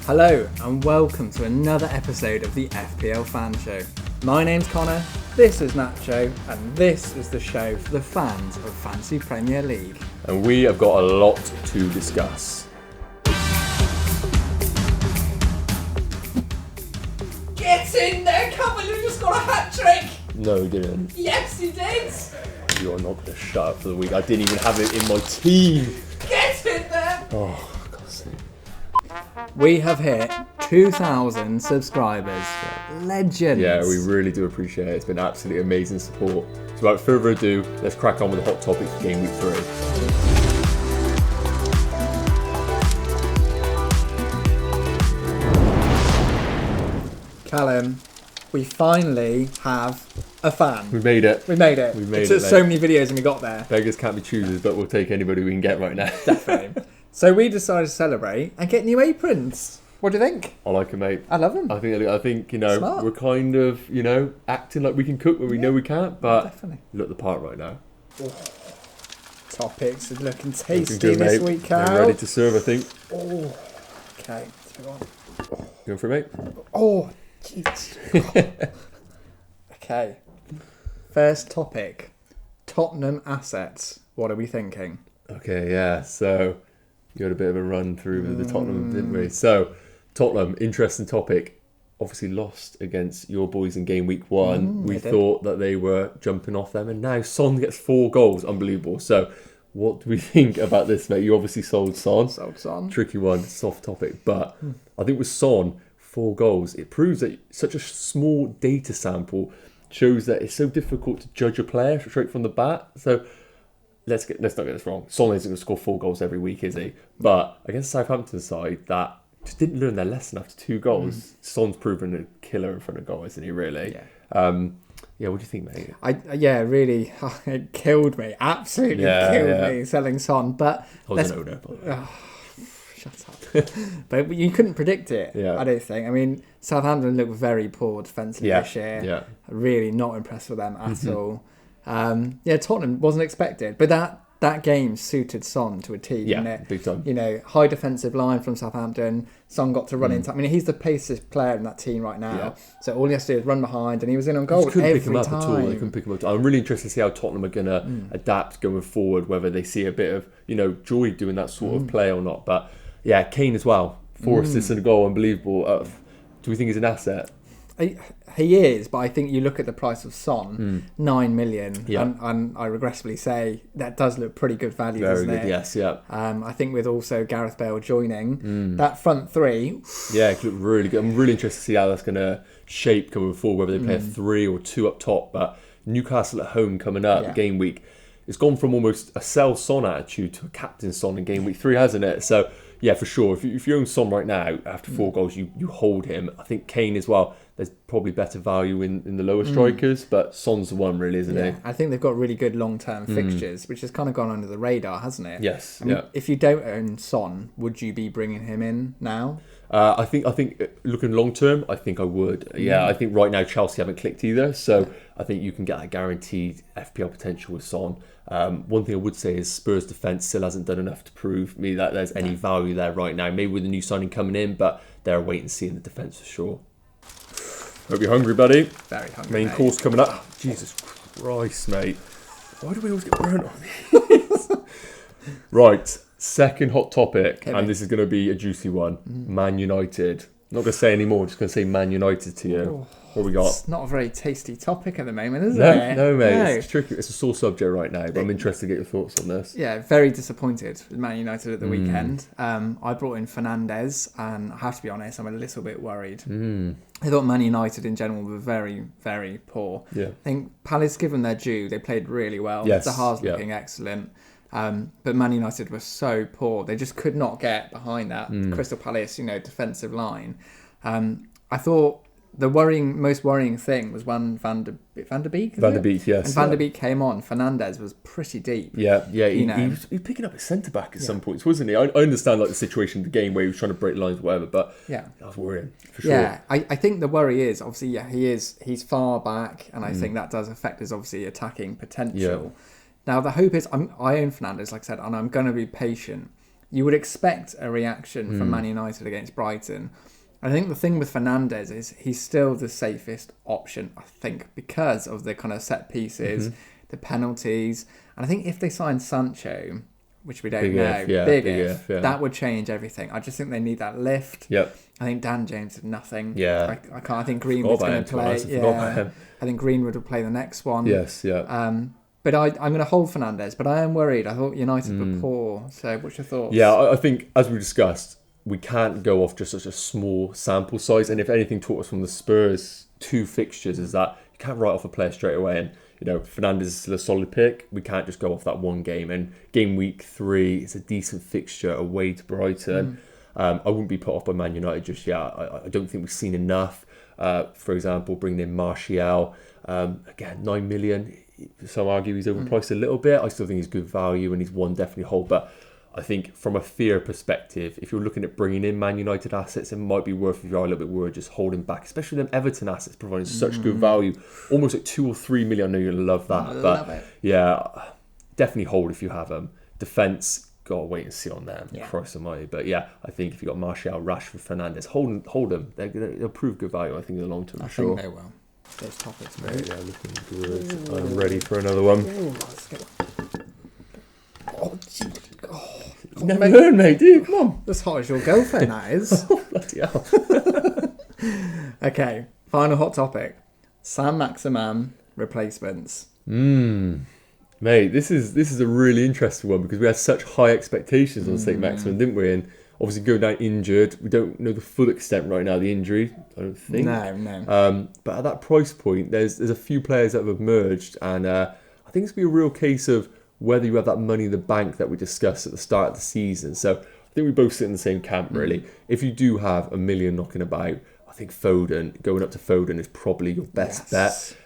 Hello and welcome to another episode of the FPL Fan Show. My name's Conor, this is Nacho, and this is the show for the fans of Fantasy Premier League. And we have got a lot to discuss. Get in there, Callum, you just got a hat-trick! No, he didn't. Yes, he did! You're not going to shut up for the week. I didn't even have it in my team. Get in there! Oh, God's sake. We have hit 2,000 subscribers. Legends! Yeah, we really do appreciate it. It's been absolutely amazing support. So without further ado, let's crack on with the hot topics for Game Week 3. Callum, we finally have a fan. We made it. We made it. We made it it, took so many videos and we got there. Beggars can't be choosers, but we'll take anybody we can get right now. Definitely. So we decided to celebrate and get new aprons. What do you think? I like it, mate. I love them. I think you know, Smart. we're kind of, you know, acting like we can cook when we know we can't, but Definitely. look the part right now. Topics are looking tasty Looking good, this mate. week, Cal. We're ready to serve, I think. Oh, okay. Going for it, mate? Oh, jeez. Okay. First topic. Tottenham assets. What are we thinking? Okay, yeah. So you had a bit of a run through with the Tottenham, didn't we? So Tottenham, interesting topic. Obviously lost against your boys in game week 1. We thought that they were jumping off them, and now Son gets 4 goals. Unbelievable. So what do we think about this, mate? You obviously sold Son. Sold Son. Tricky one, soft topic. But I think with Son, 4 goals, it proves that such a small data sample shows that it's so difficult to judge a player straight from the bat. So let's not get this wrong. Son isn't going to score 4 goals every week, is he? But against Southampton side, that just didn't learn their lesson after 2 goals. Son's proven a killer in front of goal, isn't he, really? Yeah. Yeah, what do you think, mate? Really, it killed me. Absolutely killed me selling Son. But I was an owner. But... shut up. But you couldn't predict it, Yeah. I don't think. I mean, Southampton looked very poor defensively this year. Yeah. Really not impressed with them at all. Tottenham wasn't expected. But that game suited Son to a T, didn't it? Big time. You know, high defensive line from Southampton. Son got to run into... I mean, he's the paciest player in that team right now. Yeah. So all he has to do is run behind, and he was in on goal Just couldn't every pick him up time. at all. They couldn't pick him up. I'm really interested to see how Tottenham are going to adapt going forward, whether they see a bit of, you know, joy doing that sort of play or not. But yeah, Kane as well. 4 assists and a goal, unbelievable. Do we think he's an asset? He is, but I think you look at the price of Son, 9 million, Yeah. and I regretfully say that does look pretty good value, Very doesn't good, it? yes, yeah. I think with also Gareth Bale joining, that front three... Yeah, it looked really good. I'm really interested to see how that's going to shape coming forward, whether they play a 3 or 2 up top. But Newcastle at home coming up, game week, it's gone from almost a sell Son attitude to a captain Son in game week 3, hasn't it? So, yeah, for sure. If you own Son right now, after 4 goals, you hold him. I think Kane as well, there's probably better value in the lower strikers, but Son's the one really, isn't he? I think they've got really good long-term fixtures, which has kind of gone under the radar, hasn't it? Yes, I mean, if you don't own Son, would you be bringing him in now? I think looking long term, I think I would. Yeah, I think right now Chelsea haven't clicked either, so I think you can get that guaranteed FPL potential with Son. One thing I would say is Spurs' defence still hasn't done enough to prove me that there's any value there right now. Maybe with a new signing coming in, but they're wait and see in the defence for sure. Hope you're hungry, buddy. Very hungry. Main mate. course coming up. Jesus Christ, mate. Why do we always get burnt on these? Right, second hot topic, and this is going to be a juicy one. Man United. Not going to say any more, just going to say Man United to you. What we got? It's not a very tasty topic at the moment, is it? No, mate. It's tricky. It's a sore subject right now, but I'm interested to get your thoughts on this. Yeah, very disappointed with Man United at the weekend. I brought in Fernandes, and I have to be honest, I'm a little bit worried. I thought Man United in general were very, very poor. Yeah. I think Palace, given their due, they played really well. Yes. Zaha's looking excellent. But Man United were so poor. They just could not get behind that Crystal Palace, defensive line. I thought the most worrying thing was when Van der Beek. Van der Beek, yes. And Van der Beek came on. Fernandes was pretty deep. Yeah. He was picking up his centre back at some points, wasn't he? I understand the situation of the game where he was trying to break lines, or whatever, but that was worrying for sure. Yeah, I think the worry is obviously he's far back, and I think that does affect his obviously attacking potential. Yeah. Now the hope is I own Fernandes, like I said, and I'm going to be patient. you would expect a reaction from Man United against Brighton. I think the thing with Fernandes is he's still the safest option, I think, because of the kind of set pieces, the penalties. And I think if they sign Sancho, which we don't know, big if, that would change everything. I just think they need that lift. Yep. I think Dan James is nothing. Yeah. I can't. I think Greenwood's going to play. I think Greenwood will play the next one. Yes, yeah. But I'm going to hold Fernandes, but I am worried. I thought United were poor. So what's your thoughts? Yeah, I think, as we discussed, we can't go off just such a small sample size. And if anything taught us from the Spurs 2 fixtures is that you can't write off a player straight away. And, Fernandes is still a solid pick. We can't just go off that one game. And game week 3 is a decent fixture away to Brighton. I wouldn't be put off by Man United just yet. I don't think we've seen enough. For example, bringing in Martial. Again, 9 million. Some argue he's overpriced a little bit. I still think he's good value and he's one definitely hold. But I think from a fear perspective, if you're looking at bringing in Man United assets, it might be worth, if you are a little bit worried, just holding back, especially them Everton assets providing such good value, almost like 2 or 3 million. I know you're going to love that. Love it. Yeah, definitely hold if you have them. Defence, got to wait and see on them. Yeah. Christ almighty. But yeah, I think if you've got Martial, Rashford, Fernandes, hold them. They'll prove good value, I think, in the long term. I think they will. Those topics, yeah, looking good. I'm ready for another one. Let's go. Never learn, mate, dude. Come on. As hot as your girlfriend, that is. Bloody hell. Okay, final hot topic. Sam Maximin replacements. Mate, this is a really interesting one because we had such high expectations on St. Maximin, didn't we? And obviously going down injured. We don't know the full extent right now, the injury, I don't think. No. But at that price point, there's a few players that have emerged, and I think it's going to be a real case of whether you have that money in the bank that we discussed at the start of the season. So I think we both sit in the same camp, really. If you do have $1 million knocking about, I think going up to Foden is probably your best bet.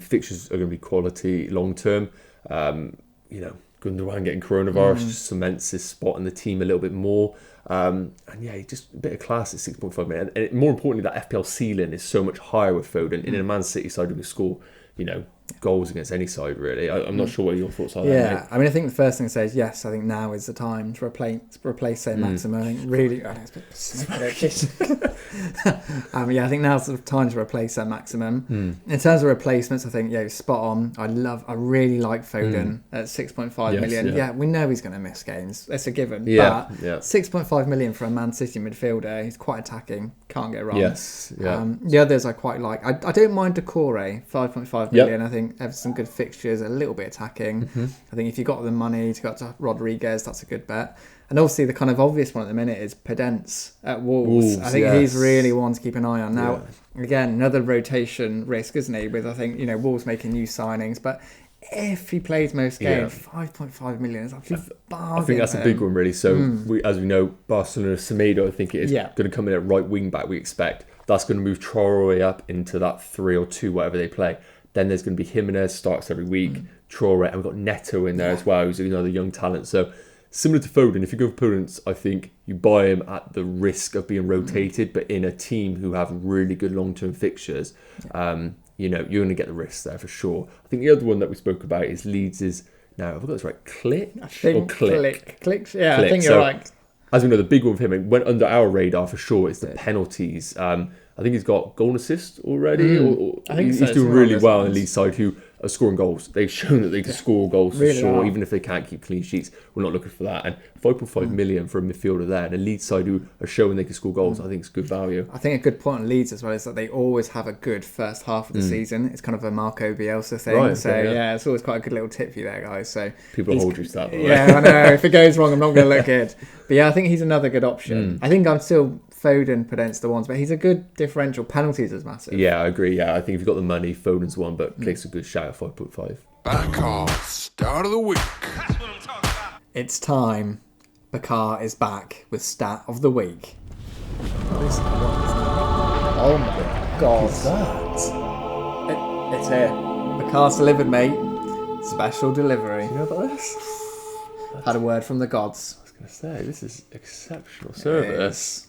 Fixtures are going to be quality long term. Gundogan getting coronavirus just cements his spot in the team a little bit more. And yeah, just a bit of class at 6.5 million. And more importantly, that FPL ceiling is so much higher with Foden in a Man City side who can score, goals against any side, really. I'm not sure what your thoughts are there, mate. I mean, I think the first thing to say is, yes, I think now is the time to replace St. Maximin. I think really... I think now's the time to replace St. Maximin. In terms of replacements, I think, spot on. I really like Foden at 6.5 million. Yeah, we know he's going to miss games. That's a given. But 6.5 million for a Man City midfielder, he's quite attacking. Can't get wrong. Yes. Yeah. The others I quite like. I don't mind Decore, 5.5 million. I think have some good fixtures, a little bit attacking. I think if you got the money to go up to Rodriguez, that's a good bet. And obviously the kind of obvious one at the minute is Podence at Wolves. I think he's really one to keep an eye on. Now, again, another rotation risk, isn't he? With, I think, Wolves making new signings, but if he plays most games, 5.5 million is absolutely bargain. I think that's a big one, really. So, as we know, Barcelona, Semedo, I think it is going to come in at right wing back, we expect. That's going to move Traore up into that 3 or 2, whatever they play. Then there's going to be Jimenez, starts every week, Traore, and we've got Neto in there as well, who's another young talent. So, similar to Foden, if you go for Podence, I think you buy him at the risk of being rotated, but in a team who have really good long-term fixtures, you're going to get the risk there for sure. I think the other one that we spoke about is Leeds' now, have I got this right? Click? I think Click. Click. I think you're right. As we know, the big one for him, it went under our radar for sure, is the penalties. I think he's got goal and assist already. I think he's doing really well on the Leeds side, who are scoring goals. They've shown that they can score goals for sure, even if they can't keep clean sheets. We're not looking for that. And 5.5 million for a midfielder there, and a Leeds side who are showing they can score goals, I think it's good value. I think a good point on Leeds as well is that they always have a good first half of the season. It's kind of a Marco Bielsa thing. Right, so it's always quite a good little tip for you there, guys. So people hold you to that. I know. If it goes wrong, I'm not going to look good. But I think he's another good option. I think I'm still Foden, Podence the ones, but he's a good differential. Penalties is massive. Yeah, I agree. Yeah, I think if you've got the money, Foden's one, but Click's a good shout at 5.5. Bakar, start of the week. That's what I'm talking about. It's time. Bakar is back with stat of the week. Oh my god. What's that? It's here. Bakar's delivered, mate. Special delivery. You know about this? Had a word from the gods. I was going to say, this is exceptional service.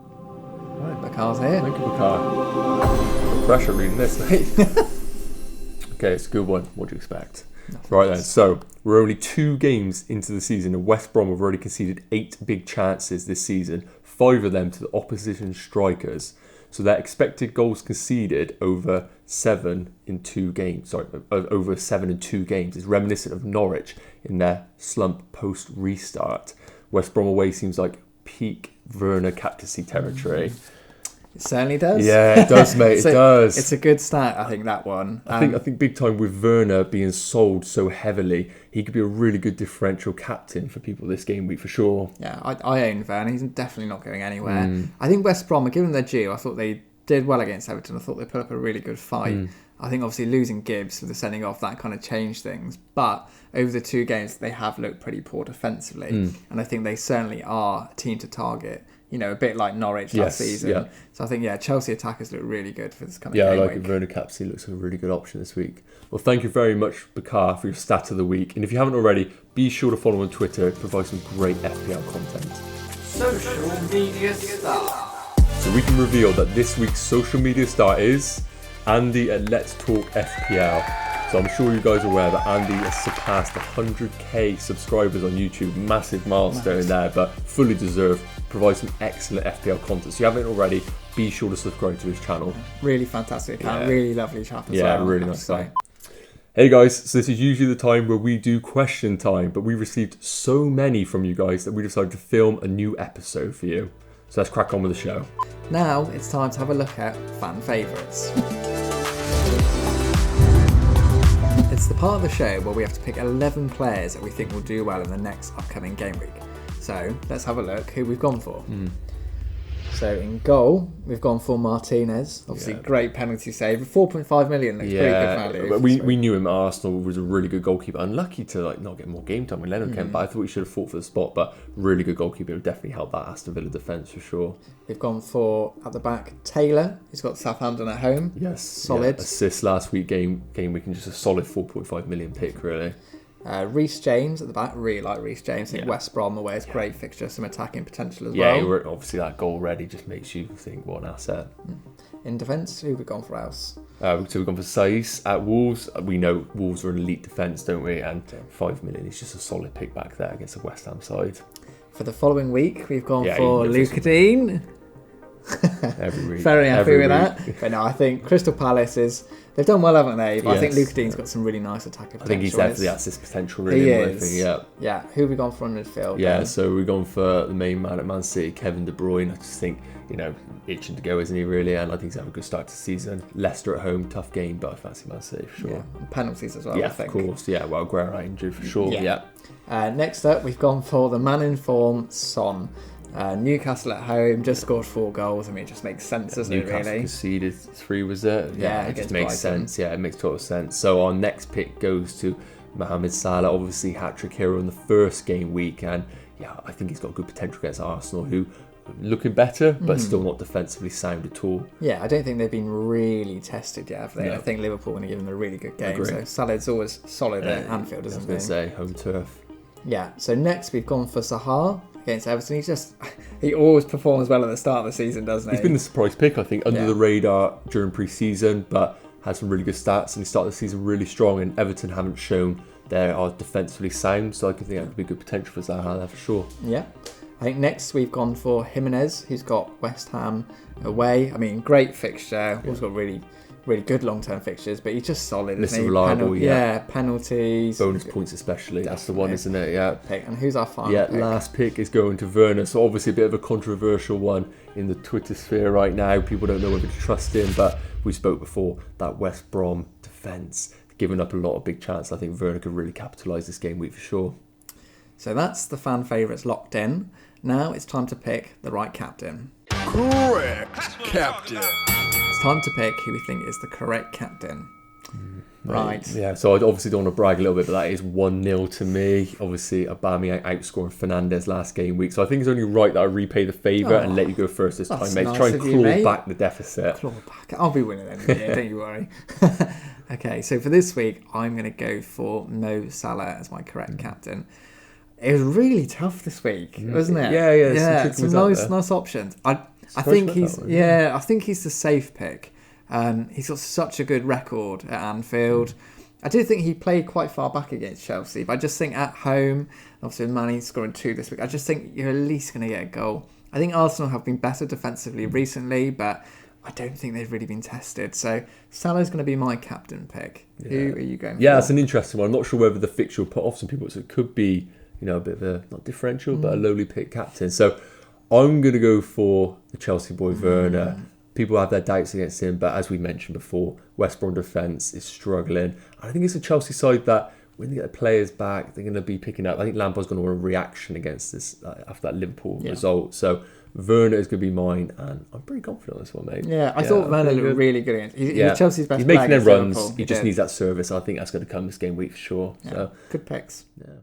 Right, Bakar's here. Thank you, Bakar. No pressure reading this, mate. Okay, it's a good one. What do you expect? Right then, so we're only 2 games into the season and West Brom have already conceded 8 big chances this season, 5 of them to the opposition strikers. So their expected goals conceded over 7 in 2 games. Over 7 in 2 games is reminiscent of Norwich in their slump post restart. West Brom away seems like peak Werner captaincy territory. It certainly does. Yeah, it does, mate. It does. It's a good start, I think, that one. I think big time with Werner being sold so heavily, he could be a really good differential captain for people this game week for sure. Yeah, I own Werner. He's definitely not going anywhere. I think West Brom, given their due, I thought they did well against Everton. I thought they put up a really good fight. I think obviously losing Gibbs for the sending off, that kind of changed things. But over the 2 games, they have looked pretty poor defensively. And I think they certainly are a team to target. You know, a bit like Norwich last season. Yeah. So I think, Chelsea attackers look really good for this kind of game. Yeah, I like it. Werner captaincy looks like a really good option this week. Well, thank you very much, Bakar, for your stat of the week. And if you haven't already, be sure to follow on Twitter. It provides some great FPL content. Social media star. So we can reveal that this week's social media star is Andy at Let's Talk FPL. So I'm sure you guys are aware that Andy has surpassed 100k subscribers on YouTube. Massive milestone there, but fully deserved. Provides some excellent FPL content. So if you haven't already, be sure to subscribe to his channel. Really fantastic account. Really lovely chap as well. Yeah, really nice guy. Hey guys, so this is usually the time where we do question time, but we received so many from you guys that we decided to film a new episode for you. So let's crack on with the show. Now it's time to have a look at fan favourites. It's the part of the show where we have to pick 11 players that we think will do well in the next upcoming game week. So let's have a look who we've gone for. So in goal, we've gone for Martinez. Obviously, great penalty save. 4.5 million looks pretty good value. We knew him at Arsenal was a really good goalkeeper. Unlucky to not get more game time when Lennon came, but I thought we should have fought for the spot. But really good goalkeeper. Would definitely help that Aston Villa defence for sure. We've gone for, at the back, Taylor. He's got Southampton at home. Yes. Solid. Yeah. Assist last week game week and just a solid 4.5 million pick really. Reece James at the back, really like Reece James. I think West Brom away is great fixture, some attacking potential as well. Yeah, obviously that goal already just makes you think what an asset. In defence, who have we gone for else? So we've gone for Saiss at Wolves. We know Wolves are an elite defence, don't we? And 5 million is just a solid pick back there against the West Ham side. For the following week, we've gone for Luca Dean. Every week. Very happy with that. But no, I think Crystal Palace is... They've done well, haven't they? But I think Luca Dean's got some really nice attacking potential. I think he's definitely has this potential really. He is. Yeah. Who have we gone for in midfield? Yeah, so we've gone for the main man at Man City, Kevin De Bruyne. I just think, itching to go, isn't he really? And I think he's having a good start to the season. Leicester at home, tough game, but I fancy Man City for sure. Yeah. And penalties as well, I think. Of course. Yeah, well, Guerrero injured for sure. Yeah. Next up, we've gone for the man in form, Son. Newcastle at home, just scored 4 goals. I mean, it just makes sense, doesn't it, really? Newcastle conceded 3, was it? Yeah, it just makes sense. Yeah, it makes total sense. So our next pick goes to Mohamed Salah. Obviously, hat-trick hero in the first game week. And I think he's got good potential against Arsenal, who looking better, but still not defensively sound at all. Yeah, I don't think they've been really tested yet, have they? No. I think Liverpool are going to give them a really good game. So Salah's always solid at Anfield, isn't he? I was going to say, home turf. Yeah, so next we've gone for Sahar against Everton. He always performs well at the start of the season, doesn't he? He's been the surprise pick, I think, under the radar during pre-season, but had some really good stats and he started the season really strong, and Everton haven't shown they are defensively sound, so I think that could be good potential for Zaha there for sure. Yeah. I think next we've gone for Jimenez, who's got West Ham away. I mean, great fixture. Also got really good long-term fixtures, but he's just solid. Mr. Reliable, penalties. Bonus points especially. That's the one, isn't it? Yeah. And who's our final pick? Last pick is going to Werner. So obviously a bit of a controversial one in the Twitter sphere right now. People don't know whether to trust him, but we spoke before, that West Brom defence, giving up a lot of big chances. I think Werner could really capitalise this game week for sure. So that's the fan favourites locked in. Now it's time to pick the right captain. Correct captain. It's time to pick who we think is the correct captain. Right. Yeah, so I obviously don't want to brag a little bit, but that is 1-0 to me. Obviously, Aubameyang outscoring Fernandes last game week. So I think it's only right that I repay the favour and let you go first this time, mate. Nice Try and claw back the deficit. Claw back. I'll be winning then. Yeah, don't you worry. Okay, so for this week, I'm going to go for Mo Salah as my correct captain. It was really tough this week, wasn't it? Yeah. Some nice options. I think he's I think he's the safe pick. He's got such a good record at Anfield. I do think he played quite far back against Chelsea, but I just think at home, obviously with Manny scoring 2 this week, I just think you're at least going to get a goal. I think Arsenal have been better defensively recently, but I don't think they've really been tested. So Salah's going to be my captain pick. Yeah. Who are you going for? Yeah, it's an interesting one. I'm not sure whether the fixture will put off some people. So it could be, a bit of a, not differential, but a lowly pick captain. So I'm going to go for the Chelsea boy, Werner. People have their doubts against him, but as we mentioned before, West Brom defence is struggling. And I think it's a Chelsea side that when they get the players back, they're going to be picking up. I think Lampard's going to want a reaction against this after that Liverpool result. So Werner is going to be mine, and I'm pretty confident on this one, mate. Yeah, I thought Werner looked really good against. He's Chelsea's best. He's making them runs. Liverpool. He just needs that service. I think that's going to come this game week for sure. Yeah. So good picks. Yeah.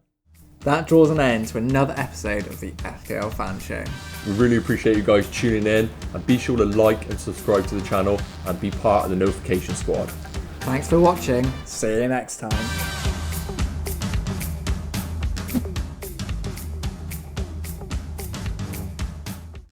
That draws an end to another episode of the FPL Fan Show. We really appreciate you guys tuning in, and be sure to like and subscribe to the channel and be part of the notification squad. Thanks for watching. See you next time.